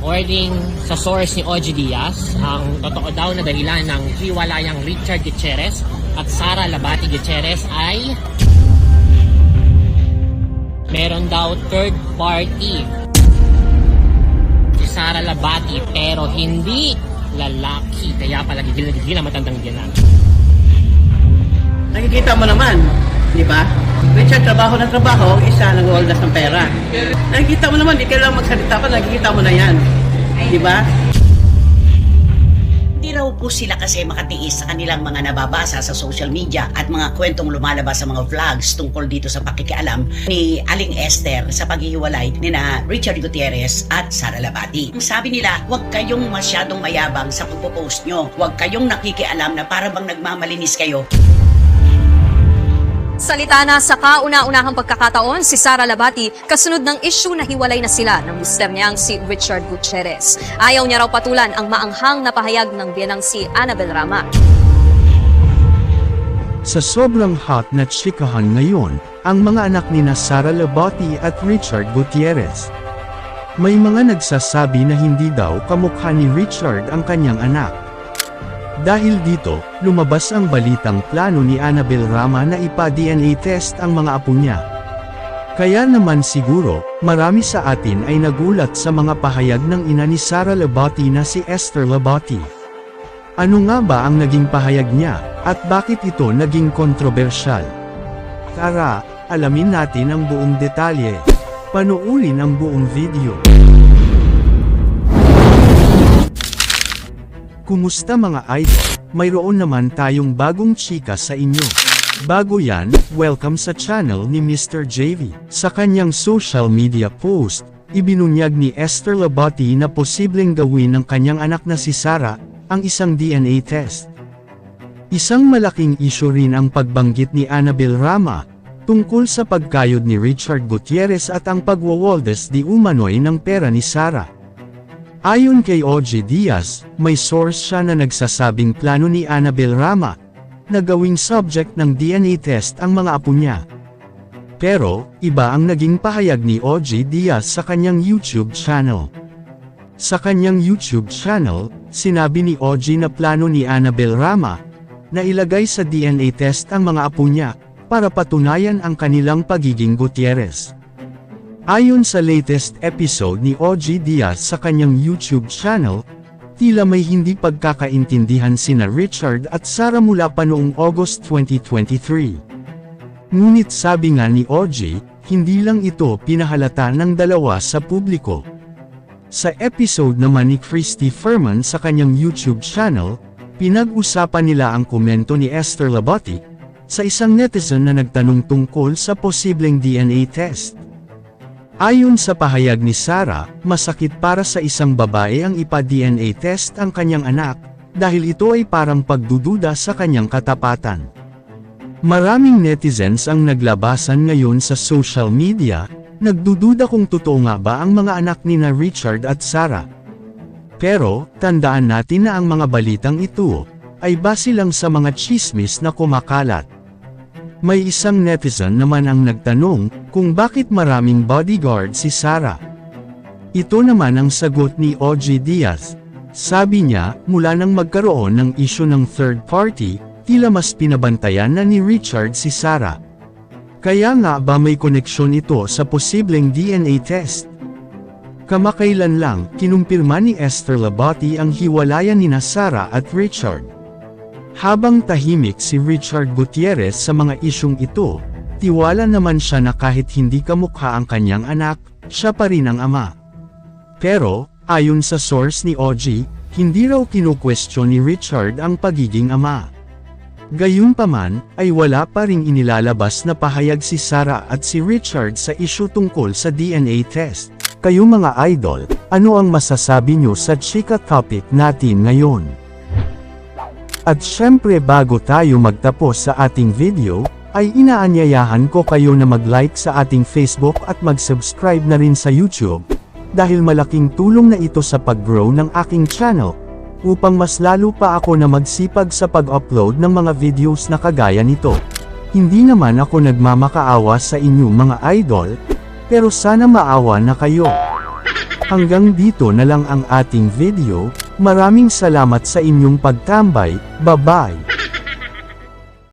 According sa source ni OG Diaz, ang totoo daw na dahilan ng hiwalayang Richard Gutierrez at Sara Labati Gutierrez ay meron daw third party si Sara Labati pero hindi lalaki, kaya pala gigil na matandang ginan. Nakikita mo naman, di ba? Richard, trabaho ng trabaho, isa nag-uoldas ng pera. Nakikita mo naman, di kailangan magsalita pa, nakikita mo na yan. Di ba? Hindi raw po sila kasi makatiis sa kanilang mga nababasa sa social media at mga kwentong lumalabas sa mga vlogs tungkol dito sa pakikialam ni Aling Esther sa paghihiwalay ni na Richard Gutierrez at Sara Labati. Ang sabi nila, huwag kayong masyadong mayabang sa pagpo-post nyo. Huwag kayong nakikialam na para bang nagmamalinis kayo. Salita na sa kauna-unahang pagkakataon si Sara Labati kasunod ng issue na hiwalay na sila ng mister niyang si Richard Gutierrez. Ayaw niya raw patulan ang maanghang na pahayag ng biyenang si Annabel Rama. Sa sobrang hot na chikahan ngayon, ang mga anak ni Sara Labati at Richard Gutierrez. May mga nagsasabi na hindi daw kamukha ni Richard ang kanyang anak. Dahil dito, lumabas ang balitang plano ni Annabel Rama na ipa-DNA test ang mga apo niya. Kaya naman siguro, marami sa atin ay nagulat sa mga pahayag ng ina ni Sara Labati na si Esther Labati. Ano nga ba ang naging pahayag niya, at bakit ito naging kontrobersyal? Tara, alamin natin ang buong detalye. Panuulin ang buong video. Kumusta mga idol? Mayroon naman tayong bagong chika sa inyo. Bago yan, welcome sa channel ni Mr. JV. Sa kanyang social media post, ibinunyag ni Esther Labati na posibleng gawin ng kanyang anak na si Sara, ang isang DNA test. Isang malaking issue rin ang pagbanggit ni Annabel Rama, tungkol sa pagkayod ni Richard Gutierrez at ang pagwawaldas di umano'y ng pera ni Sara. Ayon kay OG Diaz, may source siya na nagsasabing plano ni Annabel Rama na gawing subject ng DNA test ang mga apo niya. Pero, iba ang naging pahayag ni OG Diaz sa kanyang YouTube channel. Sa kanyang YouTube channel, sinabi ni OG na plano ni Annabel Rama na ilagay sa DNA test ang mga apo niya para patunayan ang kanilang pagiging Gutierrez. Ayon sa latest episode ni OG Diaz sa kanyang YouTube channel, tila may hindi pagkakaintindihan sina Richard at Sara mula pa noong August 2023. Ngunit sabi nga ni OG, hindi lang ito pinahalata ng dalawa sa publiko. Sa episode naman ni Christy Ferman sa kanyang YouTube channel, pinag-usapan nila ang komento ni Esther Labati sa isang netizen na nagtanong tungkol sa posibleng DNA test. Ayon sa pahayag ni Sara, masakit para sa isang babae ang ipa-DNA test ang kanyang anak, dahil ito ay parang pagdududa sa kanyang katapatan. Maraming netizens ang naglabasan ngayon sa social media, nagdududa kung totoo nga ba ang mga anak ni na Richard at Sara. Pero, tandaan natin na ang mga balitang ito, ay base lang sa mga chismis na kumakalat. May isang netizen naman ang nagtanong, kung bakit maraming bodyguard si Sara. Ito naman ang sagot ni OG Diaz. Sabi niya, mula nang magkaroon ng issue ng third party, tila mas pinabantayan na ni Richard si Sara. Kaya nga ba may koneksyon ito sa posibleng DNA test? Kamakailan lang, kinumpirma ni Esther Labati ang hiwalayan ni Sara at Richard. Habang tahimik si Richard Gutierrez sa mga isyung ito, tiwala naman siya na kahit hindi kamukha ang kanyang anak, siya pa rin ang ama. Pero, ayon sa source ni OG, hindi raw kinukwestiyon ni Richard ang pagiging ama. Gayunpaman, ay wala pa ring inilalabas na pahayag si Sara at si Richard sa isyu tungkol sa DNA test. Kayo mga idol, ano ang masasabi nyo sa chika topic natin ngayon? At syempre bago tayo magtapos sa ating video, ay inaanyayahan ko kayo na mag-like sa ating Facebook at mag-subscribe na rin sa YouTube, dahil malaking tulong na ito sa pag-grow ng aking channel, upang mas lalo pa ako na magsipag sa pag-upload ng mga videos na kagaya nito. Hindi naman ako nagmamakaawa sa inyo mga idol, pero sana maawa na kayo. Hanggang dito na lang ang ating video, maraming salamat sa inyong pagtambay, bye-bye!